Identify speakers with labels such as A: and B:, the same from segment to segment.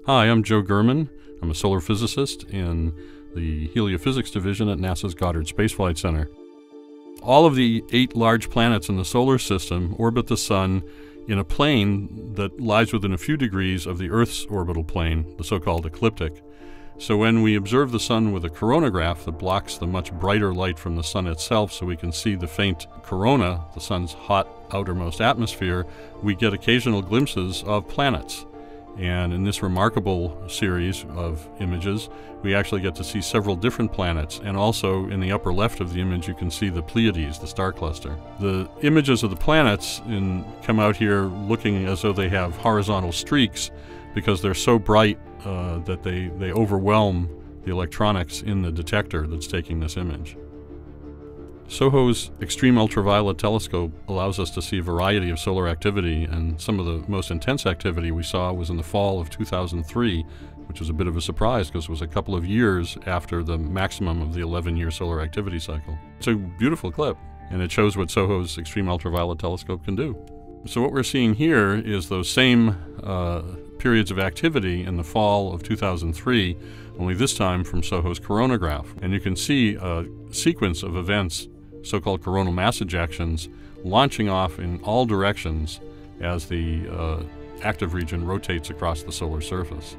A: Hi, I'm Joe Gurman. I'm a solar physicist in the heliophysics division at NASA's Goddard Space Flight Center. All of the 8 large planets in the solar system orbit the Sun in a plane that lies within a few degrees of the Earth's orbital plane, the so-called ecliptic. So when we observe the Sun with a coronagraph that blocks the much brighter light from the Sun itself so we can see the faint corona, the Sun's hot outermost atmosphere, we get occasional glimpses of planets. And in this remarkable series of images, we actually get to see several different planets. And also in the upper left of the image, you can see the Pleiades, the star cluster. The images of the planets come out here looking as though they have horizontal streaks because they're so bright that they overwhelm the electronics in the detector that's taking this image. SOHO's extreme ultraviolet telescope allows us to see a variety of solar activity, and some of the most intense activity we saw was in the fall of 2003, which was a bit of a surprise because it was a couple of years after the maximum of the 11-year solar activity cycle. It's a beautiful clip, and it shows what SOHO's extreme ultraviolet telescope can do. So what we're seeing here is those same periods of activity in the fall of 2003, only this time from SOHO's coronagraph. And you can see a sequence of events, so-called coronal mass ejections, launching off in all directions as the active region rotates across the solar surface.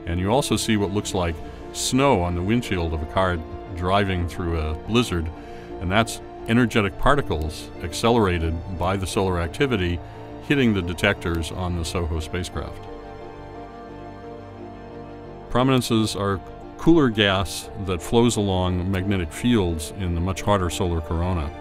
A: And you also see what looks like snow on the windshield of a car driving through a blizzard, and that's energetic particles accelerated by the solar activity hitting the detectors on the SOHO spacecraft. Prominences are cooler gas that flows along magnetic fields in the much hotter solar corona.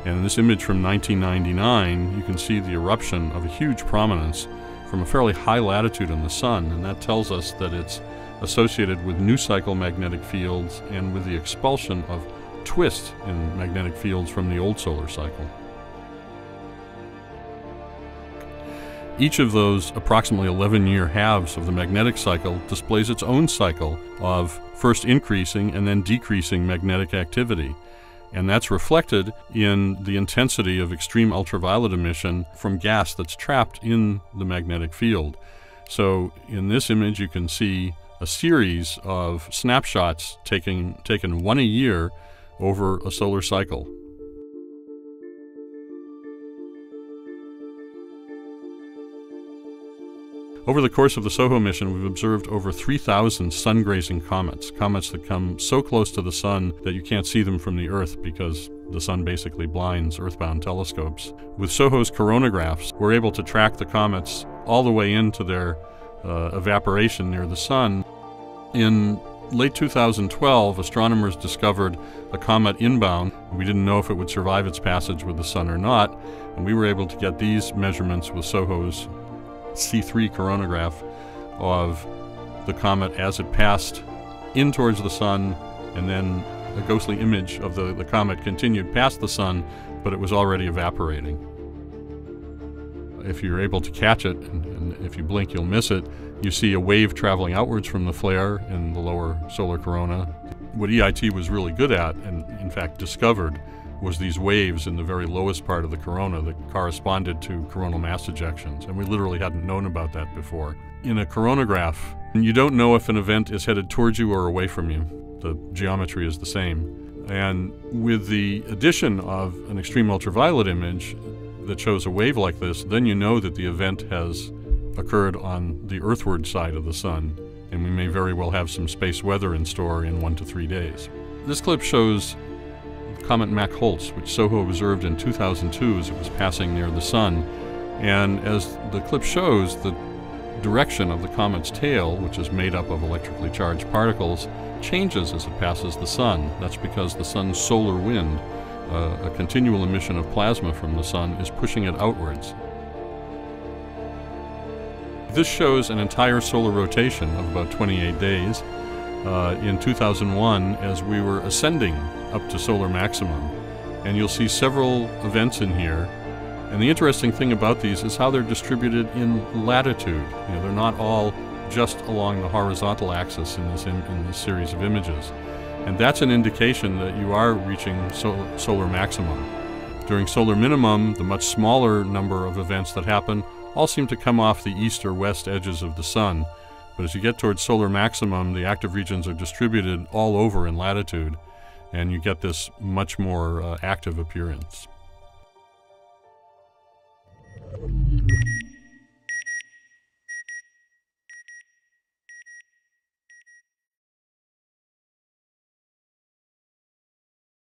A: And in this image from 1999, you can see the eruption of a huge prominence from a fairly high latitude in the Sun, and that tells us that it's associated with new cycle magnetic fields and with the expulsion of twist in magnetic fields from the old solar cycle. Each of those approximately 11-year halves of the magnetic cycle displays its own cycle of first increasing and then decreasing magnetic activity. And that's reflected in the intensity of extreme ultraviolet emission from gas that's trapped in the magnetic field. So in this image you can see a series of snapshots taken one a year over a solar cycle. Over the course of the SOHO mission, we've observed over 3,000 sun-grazing comets that come so close to the Sun that you can't see them from the Earth because the Sun basically blinds Earthbound telescopes. With SOHO's coronagraphs, we're able to track the comets all the way into their evaporation near the Sun. In late 2012, astronomers discovered a comet inbound. We didn't know if it would survive its passage with the Sun or not, and we were able to get these measurements with SOHO's C3 coronagraph of the comet as it passed in towards the Sun, and then a ghostly image of the comet continued past the Sun, but it was already evaporating. If you're able to catch it, and if you blink you'll miss it, you see a wave traveling outwards from the flare in the lower solar corona. What EIT was really good at, and in fact discovered, was these waves in the very lowest part of the corona that corresponded to coronal mass ejections, and we literally hadn't known about that before. In a coronagraph, you don't know if an event is headed towards you or away from you. The geometry is the same. And with the addition of an extreme ultraviolet image that shows a wave like this, then you know that the event has occurred on the earthward side of the Sun, and we may very well have some space weather in store in 1 to 3 days. This clip shows comet Mach-Holtz, which SOHO observed in 2002 as it was passing near the Sun. And as the clip shows, the direction of the comet's tail, which is made up of electrically charged particles, changes as it passes the Sun. That's because the Sun's solar wind, a continual emission of plasma from the Sun, is pushing it outwards. This shows an entire solar rotation of about 28 days. In 2001, as we were ascending up to solar maximum. And you'll see several events in here. And the interesting thing about these is how they're distributed in latitude. You know, they're not all just along the horizontal axis in this series of images. And that's an indication that you are reaching solar maximum. During solar minimum, the much smaller number of events that happen all seem to come off the east or west edges of the Sun. But as you get towards solar maximum, the active regions are distributed all over in latitude, and you get this much more active appearance.